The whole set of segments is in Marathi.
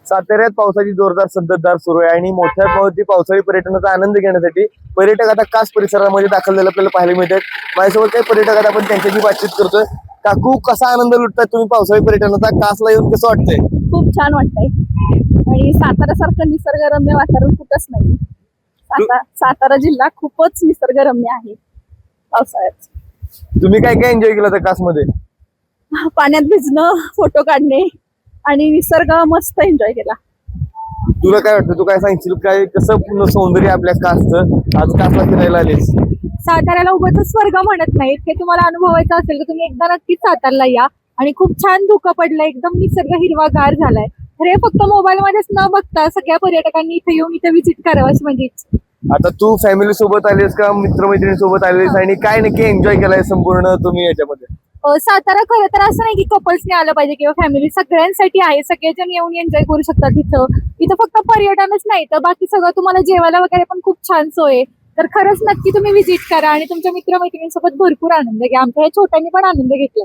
साताऱ्यात पावसाची जोरदार संततधार सुरू आहे आणि मोठ्या पावसाळी पर्यटनाचा आनंद घेण्यासाठी पर्यटक आता कास परिसरामध्ये दाखल झालेले आपल्याला पाहायला मिळतात. माझ्यासोबत काही पर्यटक आहेत, आपण त्यांच्याशी बातचीत करतोय. काकू, कसा आनंद लुटताय तुम्ही पावसाळी पर्यटनाचा? कासला येऊन कसं वाटतंय? खूप छान वाटतंय आणि साताऱ्यासारखं निसर्गरम्य वातावरण कुठंच नाही. सातारा जिल्हा खूपच निसर्गरम्य आहे पावसाळ्यात. तुम्ही काय काय एन्जॉय केलं त्या कासमध्ये? पाण्यात भिजणं, फोटो काढणे आणि निसर्ग मस्त एन्जॉय केला. तुला काय वाटतं, तू काय सांगशील? काय कसं पूर्ण सौंदर्य आपल्या कासचं? आज कासला फिरायला आलीस? साताऱ्याला उगाच स्वर्ग म्हणत नाहीत, हे तुम्हाला अनुभवायचं असेल तर तुम्ही एकदा नक्कीच सातारला या. आणि खूप छान धुकं पडलं, एकदम निसर्ग हिरवागार झालाय. तर हे फक्त मोबाईल मध्येच न बघता सगळ्या पर्यटकांनी इथे येऊन इथे व्हिजिट करावं अशी माझी इच्छा. आता तू फॅमिली सोबत आलीस का मित्रमैत्रिणीसोबत आलीस, आणि काय नक्की एन्जॉय केलाय संपूर्ण तुम्ही याच्यामध्ये? सातारा खरं तर असं नाही की कपल्सने आलं पाहिजे किंवा फॅमिली, सगळ्यांसाठी आहे. सगळेजण येऊन एन्जॉय करू शकतात इथं फक्त पर्यटनच नाही तर बाकी सगळं तुम्हाला जेवायला वगैरे पण खूप छान सोय आहे. तर खरंच नक्की तुम्ही व्हिजिट करा आणि तुमच्या मित्रमैत्रिणींसोबत भरपूर आनंद घ्या. आमच्या या छोट्यांनी पण आनंद घेतला.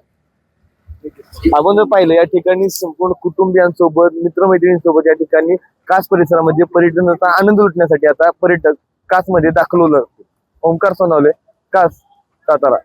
आपण जर पाहिलं, या ठिकाणी संपूर्ण कुटुंबियांसोबत, मित्रमैत्रिणींसोबत या ठिकाणी कास परिसरामध्ये पर्यटनाचा आनंद लुटण्यासाठी आता पर्यटक कासमध्ये दाखल होऊ लागतो. ओंकार सोनवले, कास, सातारा.